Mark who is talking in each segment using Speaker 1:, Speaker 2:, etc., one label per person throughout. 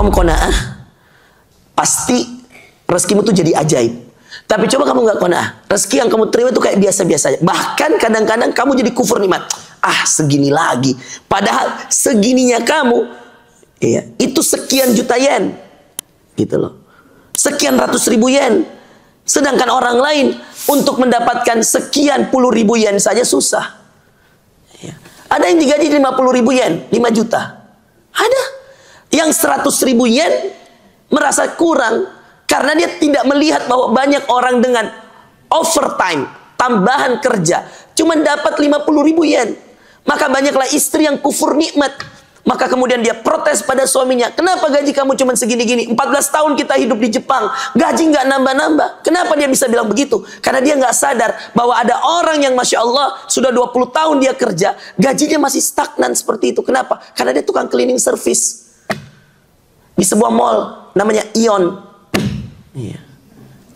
Speaker 1: kamu qanaah, pasti rezekimu tuh jadi ajaib. Tapi coba kamu nggak qanaah, rezeki yang kamu terima itu kayak biasa-biasa aja. Bahkan kadang-kadang kamu jadi kufur nikmat. Ah, segini lagi. Padahal segininya kamu, iya, itu sekian juta yen, gitu loh. Sekian ratus ribu yen. Sedangkan orang lain untuk mendapatkan sekian puluh ribu yen saja susah. Iya. Ada yang digaji 50 ribu yen, 5 juta. Ada yang 100 ribu yen merasa kurang karena dia tidak melihat bahwa banyak orang dengan overtime, tambahan kerja, cuma dapat 50 ribu yen. Maka banyaklah istri yang kufur nikmat. Maka kemudian dia protes pada suaminya, kenapa gaji kamu cuma segini-gini? 14 tahun kita hidup di Jepang, gaji nggak nambah-nambah. Kenapa dia bisa bilang begitu? Karena dia nggak sadar bahwa ada orang yang Masya Allah sudah 20 tahun dia kerja, gajinya masih stagnan seperti itu. Kenapa? Karena dia tukang cleaning service di sebuah mall namanya Ion. Iya.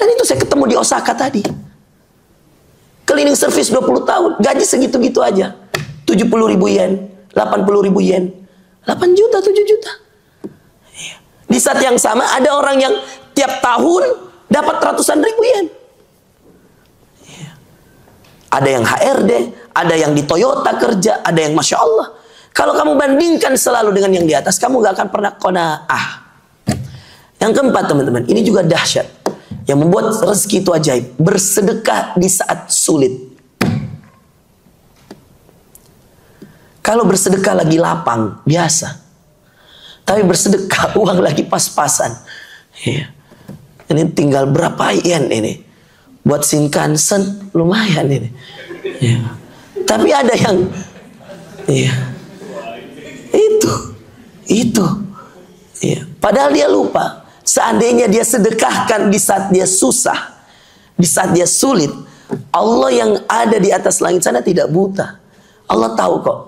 Speaker 1: Dan itu saya ketemu di Osaka tadi. Cleaning service 20 tahun, gaji segitu-gitu aja. 70 ribu yen, 80 ribu yen, 8 juta, 7 juta. Iya. Di saat yang sama ada orang yang tiap tahun dapat ratusan ribu yen. Iya. Ada yang HRD, ada yang di Toyota kerja, ada yang Masya Allah. Kalau kamu bandingkan selalu dengan yang di atas, kamu gak akan pernah qanaah. Yang keempat teman-teman, ini juga dahsyat. Yang membuat rezeki itu ajaib. Bersedekah di saat sulit. Kalau bersedekah lagi lapang, biasa. Tapi bersedekah uang lagi pas-pasan. Iya. Ini tinggal berapa yen ini. Buat Shinkansen, lumayan ini. Iya. Tapi ada yang... Iya. Itu. Iya. Padahal dia lupa. Seandainya dia sedekahkan di saat dia susah, di saat dia sulit, Allah yang ada di atas langit sana tidak buta. Allah tahu kok.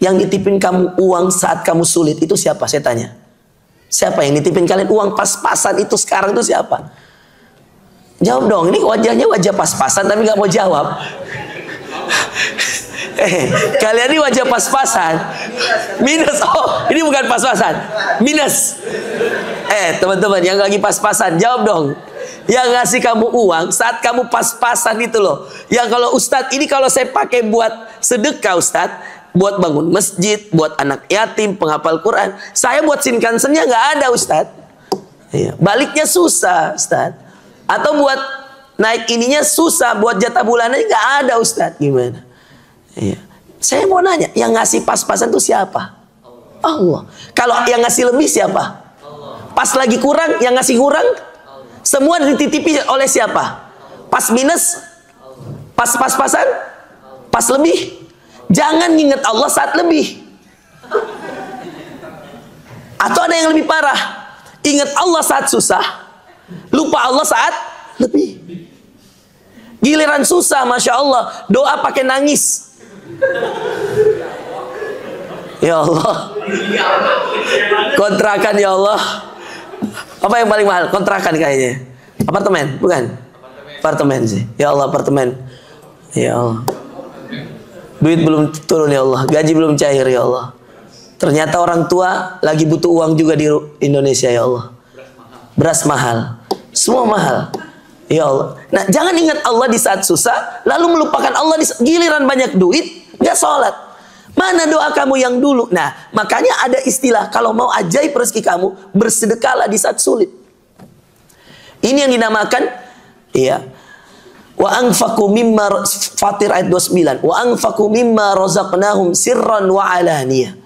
Speaker 1: Yang nitipin kamu uang saat kamu sulit itu siapa? Saya tanya. Siapa yang nitipin kalian uang pas-pasan itu sekarang itu siapa? Jawab dong. Ini wajahnya wajah pas-pasan tapi nggak mau jawab. Kalian ini wajah pas-pasan. Minus. Oh, ini bukan pas-pasan. Minus. Teman-teman yang lagi pas-pasan, jawab dong. Yang ngasih kamu uang saat kamu pas-pasan itu loh. Yang kalau Ustadz, ini kalau saya pakai buat sedekah Ustadz, buat bangun masjid, buat anak yatim, penghafal Quran. Saya buat Shinkansennya nggak ada Ustadz. Iya. Baliknya susah Ustadz. Atau buat naik ininya susah, buat jatah bulanannya nggak ada Ustadz. Gimana? Iya. Saya mau nanya, yang ngasih pas-pasan itu siapa? Allah. Kalau yang ngasih lebih siapa? Pas lagi kurang, yang ngasih kurang? Semua dititipi oleh siapa? Pas minus? Pas pas-pasan? Pas lebih? Jangan ingat Allah saat lebih. Atau ada yang lebih parah, ingat Allah saat susah, lupa Allah saat lebih. Giliran susah, Masya Allah, doa pakai nangis. Ya Allah, kontrakan ya Allah. Apa yang paling mahal? Kontrakan kayaknya. Apartemen? Bukan? Apartemen sih. Ya Allah, apartemen. Ya Allah. Duit belum turun ya Allah, gaji belum cair ya Allah. Ternyata orang tua lagi butuh uang juga di Indonesia ya Allah. Beras mahal, semua mahal. Ya Allah. Nah, jangan ingat Allah di saat susah, lalu melupakan Allah di giliran banyak duit, nggak sholat. Mana doa kamu yang dulu? Nah, makanya ada istilah kalau mau ajaib rezeki kamu, bersedekahlah di saat sulit. Ini yang dinamakan, ya. Wa anfaqu mimma, Fatir ayat 29. Wa anfaqu mimma razaqnahum sirran wa alaniyah.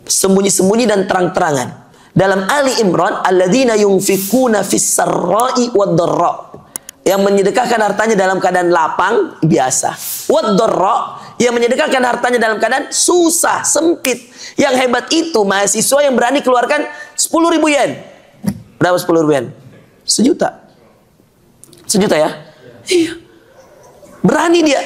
Speaker 1: Sembunyi-sembunyi dan terang-terangan. Dalam Ali Imran, alladzina yunfikuna fis sarra'i wad dharra. Yang menyedekahkan hartanya dalam keadaan lapang, biasa. Wad dharra, yang menyedekahkan hartanya dalam keadaan susah, sempit. Yang hebat itu mahasiswa yang berani keluarkan 10.000 yen. Berapa 10.000 yen? 1 juta. 1 juta ya? Iya. Berani dia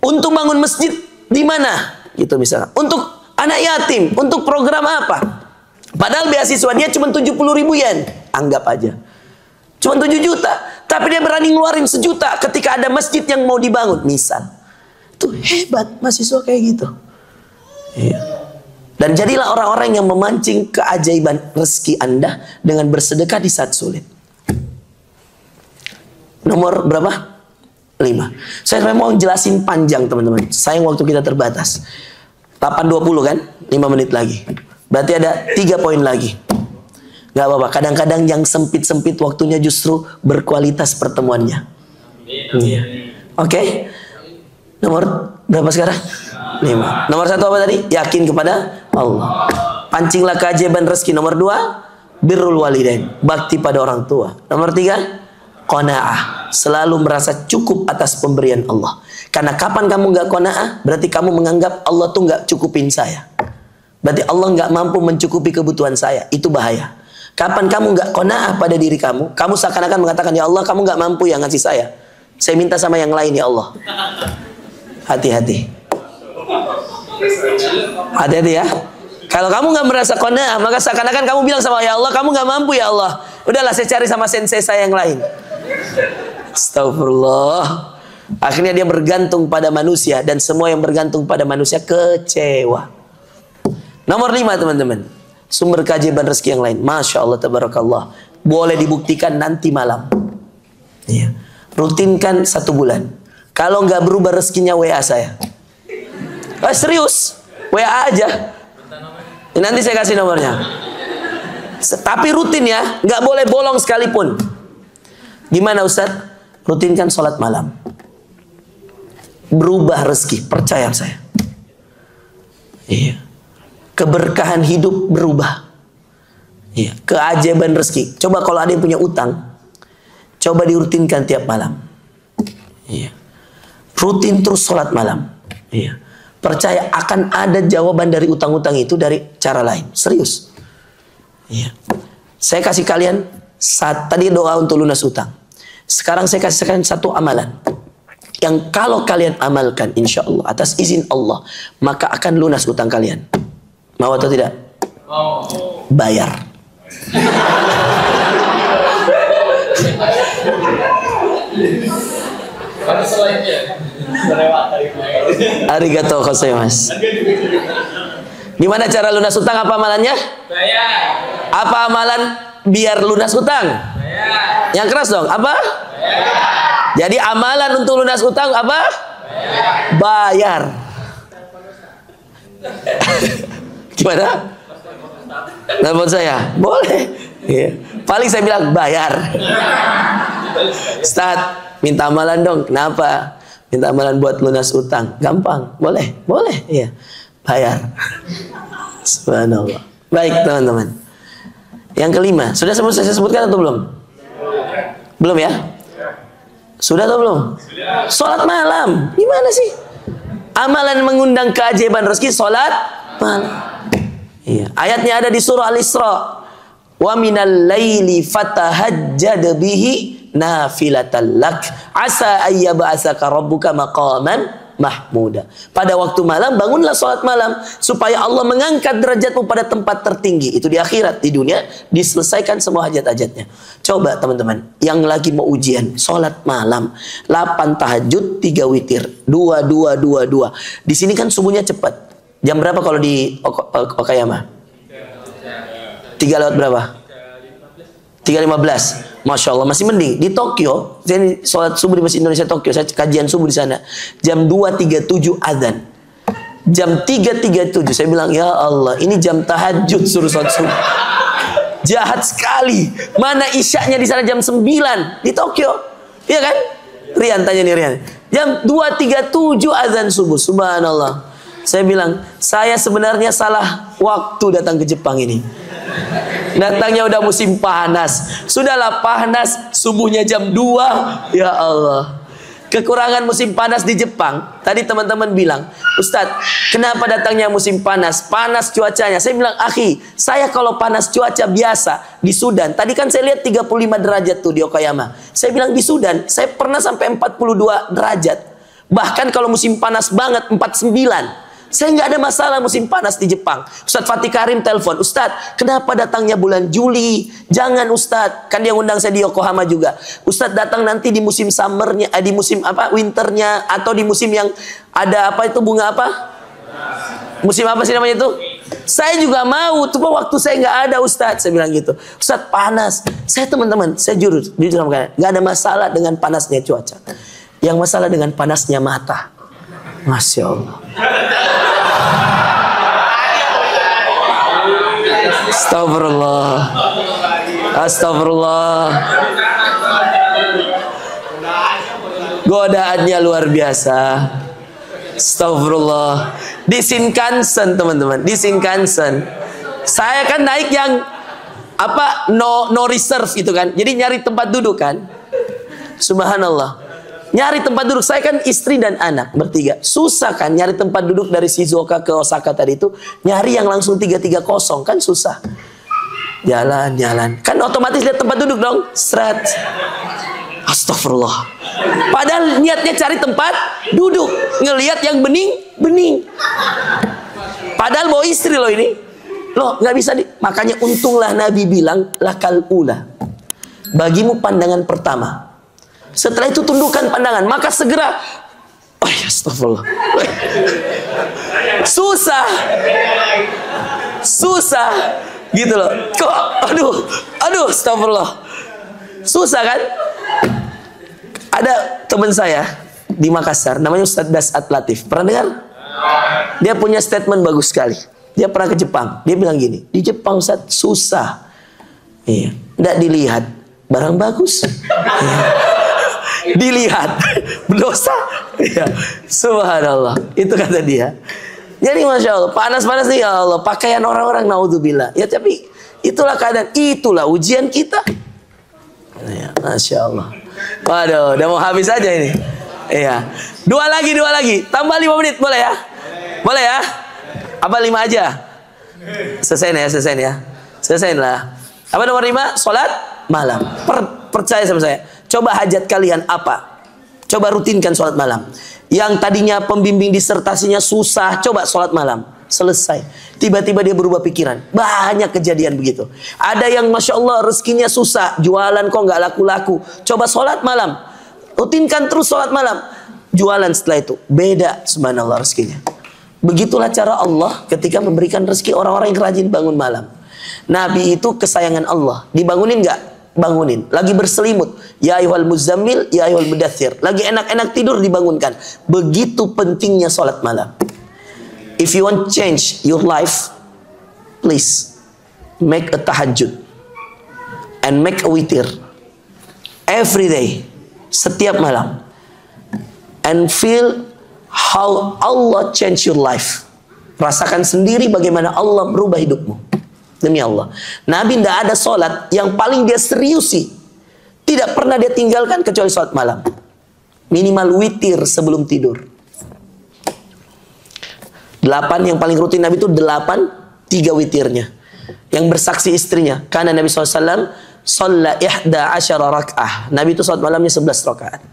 Speaker 1: untuk bangun masjid di mana? Gitu misalnya. Untuk anak yatim, untuk program apa? Padahal beasiswa dia cuma 70.000 yen. Anggap aja. Cuma 7 juta. Tapi dia berani ngeluarin 1 juta ketika ada masjid yang mau dibangun. Misal. Itu hebat mahasiswa kayak gitu. Iya. Dan jadilah orang-orang yang memancing keajaiban rezeki Anda dengan bersedekah di saat sulit. Nomor berapa? 5. Saya mau jelasin panjang teman-teman. Sayang waktu kita terbatas. 8.20 kan? 5 menit lagi. Berarti ada 3 poin lagi. Gak apa-apa. Kadang-kadang yang sempit-sempit waktunya justru berkualitas pertemuannya. Oke? Nomor berapa sekarang? 5. Nomor 1 apa tadi? Yakin kepada Allah. Pancinglah keajaiban rezeki. Nomor 2, birrul walidain, bakti pada orang tua. Nomor 3, qanaah, selalu merasa cukup atas pemberian Allah. Karena kapan kamu nggak qanaah, berarti kamu menganggap Allah tuh nggak cukupin saya. Berarti Allah nggak mampu mencukupi kebutuhan saya. Itu bahaya. Kapan kamu nggak qanaah pada diri kamu, kamu seakan-akan mengatakan, ya Allah kamu nggak mampu yang ngasih saya. Saya minta sama yang lain ya Allah. Hati-hati. Hati-hati ya. Kalau kamu nggak merasa qanaah, maka seakan-akan kamu bilang sama ya Allah, kamu nggak mampu ya Allah. Udahlah saya cari sama sensei saya yang lain. Astagfirullah. Akhirnya dia bergantung pada manusia, dan semua yang bergantung pada manusia kecewa. Nomor 5 teman-teman, sumber keajaiban rezeki yang lain. Masya Allah, tabarakallah. Boleh dibuktikan nanti malam. Iya. Rutinkan 1 bulan. Kalau nggak berubah rezekinya, WA saya. Serius, WA aja. Nanti saya kasih nomornya. Tapi rutin ya, nggak boleh bolong sekalipun. Gimana Ustaz? Rutinkan sholat malam. Berubah rezeki, percaya saya. Iya. Keberkahan hidup berubah. Iya. Keajaiban rezeki. Coba kalau ada yang punya utang, coba dirutinkan tiap malam. Iya. Rutin terus sholat malam. Iya. Percaya akan ada jawaban dari utang-utang itu dari cara lain. Serius. Iya. Saya kasih kalian tadi doa untuk lunas utang. Sekarang saya kasih kalian 1 amalan yang kalau kalian amalkan, insya Allah atas izin Allah, maka akan lunas utang kalian. Mau atau tidak? Mau. Bayar. Arigatou gozaimasu. Gimana cara lunas utang? Apa amalannya? Bayar. Apa amalan biar lunas utang? Bayar. Yang keras dong. Apa? Bayar. Jadi amalan untuk lunas utang apa? Bayar. Gimana? Telepon saya? Boleh. Yeah. Paling saya bilang bayar. Ustaz, minta amalan dong. Kenapa? Minta amalan buat lunas utang. Gampang. Boleh. Boleh. Iya. Bayar. Subhanallah. Baik teman-teman. Yang kelima. Sudah saya sebutkan atau belum? Belum ya? Sudah atau belum? Sholat malam. Gimana sih? Amalan mengundang keajaiban rezeki, sholat malam. Iya. Ayatnya ada di surah Al-Isra. Wa minal laili fatahajjad bihi nafilatan lak asa ayyab'atsaka rabbuka maqaman mahmuda. Pada waktu malam bangunlah sholat malam supaya Allah mengangkat derajatmu pada tempat tertinggi. Itu di akhirat. Di dunia diselesaikan semua hajat-hajatnya. Coba teman-teman yang lagi mau ujian, sholat malam 8 tahajud 3 witir 2. Di sini kan subuhnya cepat. Jam berapa kalau di Okayama? 3 lewat berapa? 3.15. Masya Allah, masih mending. Di Tokyo, saya sholat subuh di Masjid Indonesia Tokyo, saya kajian subuh di sana. Jam 2.37 azan. Jam 3.37 saya bilang, ya Allah, ini jam tahajud suruh sholat subuh. Jahat sekali. Mana isyaknya di sana jam 9 di Tokyo. Iya kan? Rian tanya nih Rian. Jam 2.37 azan subuh. Subhanallah. Saya bilang, saya sebenarnya salah waktu datang ke Jepang ini. Datangnya udah musim panas. Sudahlah panas, subuhnya jam 2. Ya Allah. Kekurangan musim panas di Jepang. Tadi teman-teman bilang, Ustadz, kenapa datangnya musim panas? Panas cuacanya. Saya bilang, akhi, saya kalau panas cuaca biasa di Sudan. Tadi kan saya lihat 35 derajat tuh di Okayama. Saya bilang di Sudan, saya pernah sampai 42 derajat. Bahkan kalau musim panas banget, 49. Saya nggak ada masalah musim panas di Jepang. Ustadz Fatih Karim telepon, Ustadz, kenapa datangnya bulan Juli? Jangan Ustadz, kan dia undang saya di Yokohama juga. Ustadz datang nanti di musim summernya, di musim apa, winternya, atau di musim yang ada apa itu bunga apa? Musim apa sih namanya itu? Saya juga mau, cuma waktu saya nggak ada Ustadz. Saya bilang gitu. Ustadz panas. Saya teman-teman, saya jujur sama kalian, nggak ada masalah dengan panasnya cuaca. Yang masalah dengan panasnya mata. Masya Allah. Astagfirullah. Astagfirullah. Godaannya luar biasa. Astagfirullah. Di Shinkansen teman-teman, di Shinkansen. Saya kan naik yang apa no reserve itu kan. Jadi nyari tempat duduk kan. Subhanallah. Nyari tempat duduk, saya kan istri dan anak bertiga. Susah kan nyari tempat duduk dari Shizuoka ke Osaka tadi itu. Nyari yang langsung 330 kan susah. Jalan. Kan otomatis lihat tempat duduk dong. Seret. Astagfirullah. Padahal niatnya cari tempat duduk. Ngelihat yang bening. Padahal bawa istri loh ini. Loh nggak bisa makanya untunglah Nabi bilang lakal ula. Bagimu pandangan pertama. Setelah itu tundukkan pandangan, maka segera. Oh ya, astagfirullah. Susah, gitu loh. Kok, aduh, astagfirullah. Susah kan? Ada teman saya di Makassar, namanya Ustadz Dasat Latif. Pernah dengar? Dia punya statement bagus sekali. Dia pernah ke Jepang. Dia bilang gini, di Jepang Ustadz susah. Iya, nggak dilihat barang bagus. Iya. Dilihat berdosa ya. Subhanallah, itu kata dia. Jadi Masya Allah, panas-panas nih ya Allah, pakaian orang-orang naudzubillah ya, tapi itulah keadaan, itulah ujian kita ya. Masya Allah. Waduh, udah mau habis aja ini. Iya, dua lagi, tambah 5 menit boleh ya? Boleh ya? Apa 5 aja? Selesai ya. Selesai lah. Apa nomor 5? Sholat malam. Percaya sama saya. Coba hajat kalian apa? Coba rutinkan sholat malam. Yang tadinya pembimbing disertasinya susah, coba sholat malam. Selesai. Tiba-tiba dia berubah pikiran. Banyak kejadian begitu. Ada yang Masya Allah rezekinya susah, jualan kok nggak laku-laku. Coba sholat malam. Rutinkan terus sholat malam. Jualan setelah itu. Beda subhanallah rezekinya. Begitulah cara Allah ketika memberikan rezeki orang-orang yang rajin bangun malam. Nabi itu kesayangan Allah. Dibangunin nggak? Bangunin. Lagi berselimut, ya ayyuhal muzammil, ya ayyuhal mudaththir. Lagi enak-enak tidur dibangunkan. Begitu pentingnya sholat malam. If you want change your life, please make a tahajud and make a witir every day, setiap malam, and feel how Allah change your life. Rasakan sendiri bagaimana Allah berubah hidupmu. Demi Allah, Nabi tidak ada sholat yang paling dia seriusi, tidak pernah dia tinggalkan kecuali sholat malam. Minimal witir sebelum tidur. 8 yang paling rutin Nabi itu 8, 3 witirnya. Yang bersaksi istrinya, karena Nabi SAW sholat 11 raka'ah. Nabi itu sholat malamnya 11 rakaat.